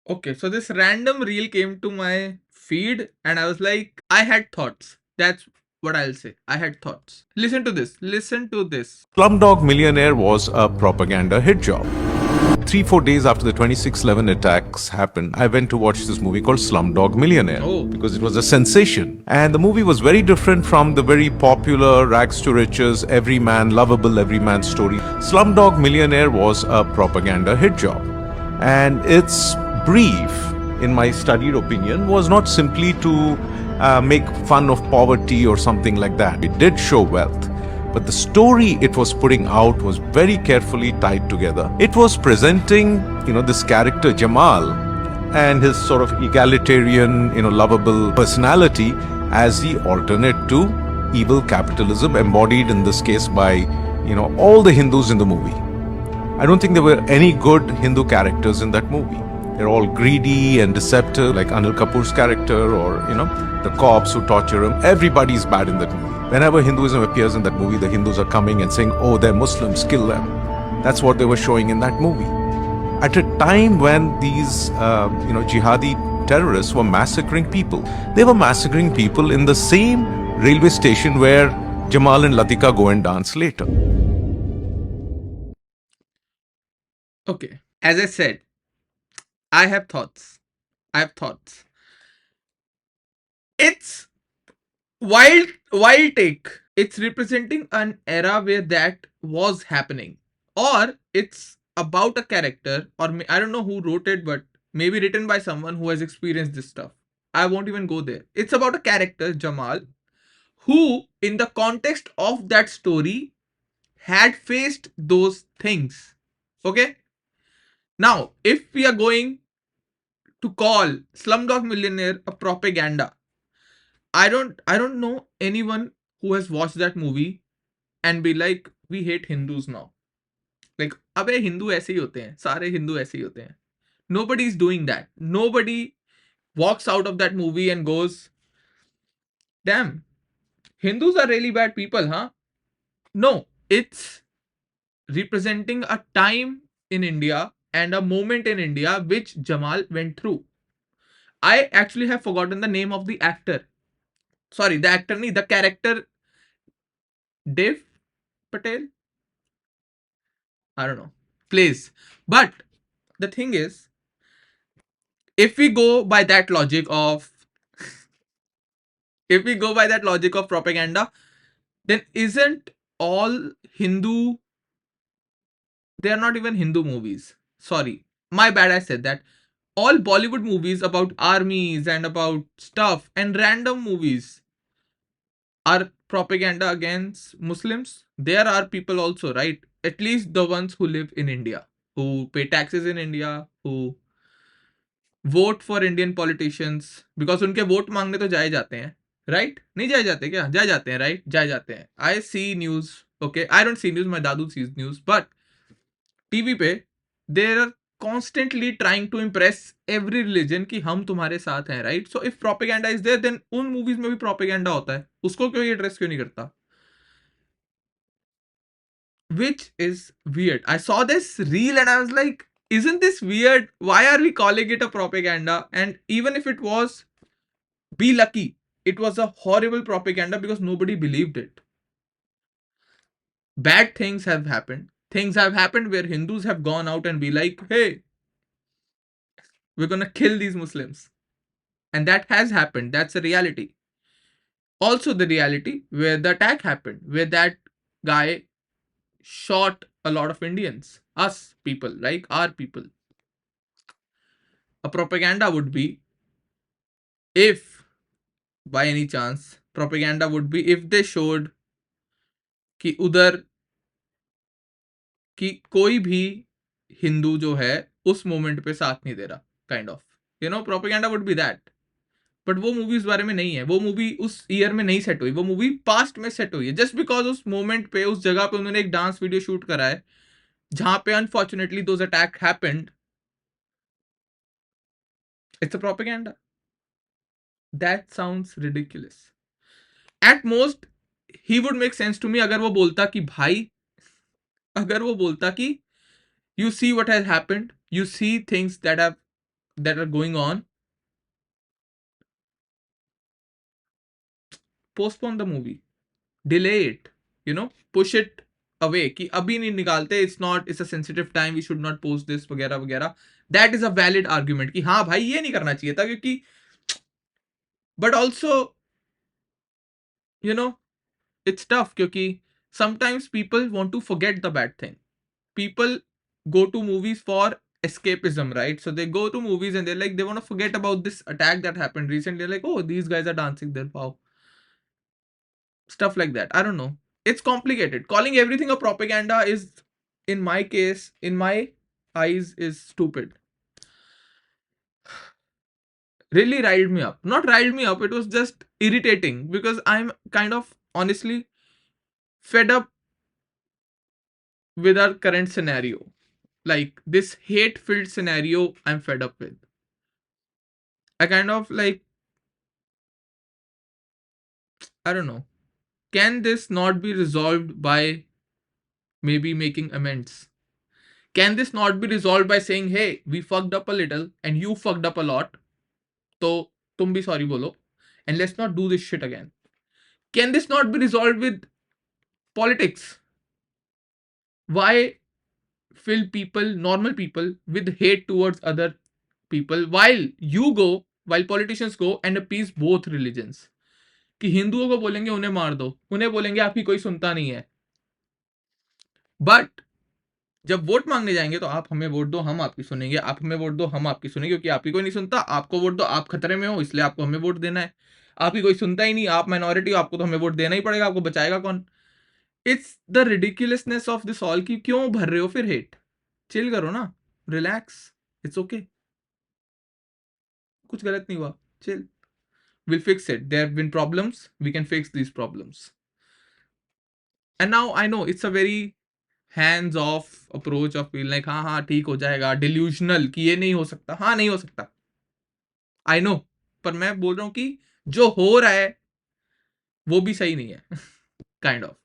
Okay, so this random reel came to my feed and I was like, I had thoughts. That's what I'll say. I had thoughts. Listen to this. Listen to this. Slumdog Millionaire was a propaganda hit job. 3-4 days after the 26/11 attacks happened, I went to watch this movie called Slumdog Millionaire Oh. because it was a sensation. And the movie was very different from the very popular rags to riches, everyman, lovable everyman story. Slumdog Millionaire was a propaganda hit job. And its brief, in my studied opinion, was not simply to make fun of poverty or something like that. It did show wealth. But the story it was putting out was very carefully tied together. It was presenting, this character Jamal and his sort of egalitarian, lovable personality as the alternate to evil capitalism, embodied in this case by, all the Hindus in the movie. I don't think there were any good Hindu characters in that movie. They're all greedy and deceptive, like Anil Kapoor's character or, the cops who torture him. Everybody's bad in that movie. Whenever Hinduism appears in that movie, the Hindus are coming and saying, oh, they're Muslims, kill them. That's what they were showing in that movie. At a time when these, jihadi terrorists were massacring people. They were massacring people in the same railway station where Jamal and Latika go and dance later. Okay. As I said, I have thoughts. I have thoughts. It's wild take. It's representing an era where that was happening. Or it's about a character, or I don't know who wrote it, but maybe written by someone who has experienced this stuff. I won't even go there. It's about a character, Jamal, who, in the context of that story, had faced those things. Okay? Now, if we are going to call Slumdog Millionaire a propaganda, I don't know anyone who has watched that movie and be like, we hate Hindus now. Like, अबे हिंदू ऐसे ही होते हैं, सारे हिंदू ऐसे ही होते हैं. Nobody is doing that. Nobody walks out of that movie and goes, damn, Hindus are really bad people, huh? No, it's representing a time in India and a moment in India which Jamal went through. I actually have forgotten the name of the actor. Sorry, the actor, nahi, the character, Dev Patel. I don't know. Plays. But the thing is, if we go by that logic of if we go by that logic of propaganda, then isn't all Hindu, they are not even Hindu movies. Sorry. My bad, I said that. All Bollywood movies about armies and about stuff and random movies are propaganda against Muslims. There are people also, right? At least the ones who live in India, who pay taxes in India, who vote for Indian politicians, because उनके vote मांगने तो जाए जाते हैं, right? नहीं जाए जाते क्या? जाए जाते हैं, right? जाए जाते हैं. I see news. Okay, I don't see news. My dadu sees news, but TV पे they are constantly trying to impress every religion कि हम तुम्हारे साथ हैं, right? So if propaganda is there, then उन movies में भी propaganda होता है. उसको क्यों ये address क्यों नहीं करता? Which is weird. I saw this reel and I was like, isn't this weird? Why are we calling it a propaganda? And even if it was, be lucky. It was a horrible propaganda because nobody believed it. Bad things have happened. Things have happened where Hindus have gone out and be like, hey, we're gonna kill these Muslims. And that has happened. That's a reality. Also, the reality where the attack happened, where that guy shot a lot of Indians, us people, like our people. A propaganda would be, if by any chance, propaganda would be if they showed कि उधर कि कोई भी हिंदू जो है उस moment पे साथ नहीं दे रहा, kind of, propaganda would be that. But वो मूवी उस बारे में नहीं है. वो मूवी उस ईयर में नहीं सेट हुई. वो मूवी पास्ट में सेट हुई है, जस्ट बिकॉज उस मोमेंट पे, उस जगह पे उन्होंने एक डांस वीडियो शूट करा है जहां पे unfortunately those attack happened. It's a propaganda. That sounds ridiculous. At most he would make sense to me अगर वो बोलता कि भाई, अगर वो बोलता कि you see what has happened, you see things that have that are going on, postpone the movie, delay it, push it away कि अभी नहीं निकालते, it's a sensitive time, we should not post this वगैरह वगैरह. That is a valid argument कि हाँ भाई ये नहीं करना चाहिए था क्योंकि, but also, you know, it's tough क्योंकि sometimes people want to forget the bad thing. People go to movies for escapism, right? So they go to movies and they're like, they want to forget about this attack that happened recently. They're like, oh, these guys are dancing there, wow. Stuff like that. I don't know. It's complicated. Calling everything a propaganda is, in my case, in my eyes, is stupid. Really riled me up. Not riled me up, it was just irritating because I'm kind of honestly fed up with our current scenario. Like this hate filled scenario, I'm fed up with. I kind of like, I don't know. Can this not be resolved by maybe making amends? Can this not be resolved by saying, hey, we fucked up a little and you fucked up a lot, so tum bhi sorry bolo, and let's not do this shit again? Can this not be resolved with politics? Why fill people, normal people, with hate towards other people while politicians go and appease both religions? कि हिंदुओं को बोलेंगे उन्हें मार दो, उन्हें बोलेंगे आपकी कोई सुनता नहीं है, बट जब वोट मांगने जाएंगे तो आप हमें वोट दो, हम आपकी सुनेंगे, आप हमें वोट दो, हम आपकी सुनेंगे, क्योंकि आपकी कोई नहीं सुनता, आपको वोट दो, आप खतरे में हो, इसलिए आपको हमें वोट देना है, आपकी कोई सुनता ही नहीं, आप माइनॉरिटी हो, आपको तो हमें वोट देना ही पड़ेगा, आपको बचाएगा कौन? It's the ridiculousness of this all की क्यों भर रहे हो फिर हेट? चिल करो ना, रिलैक्स, इट्स ओके, कुछ गलत नहीं हुआ, chill, we'll fix it. There have been problems, we can fix these problems. And now I know it's a very hands off approach of feel like हाँ ठीक हो जाएगा, delusional कि ये नहीं हो सकता, हाँ नहीं हो सकता, I know, पर मैं बोल रहा हूँ कि जो हो रहा है वो भी सही नहीं है. Kind of.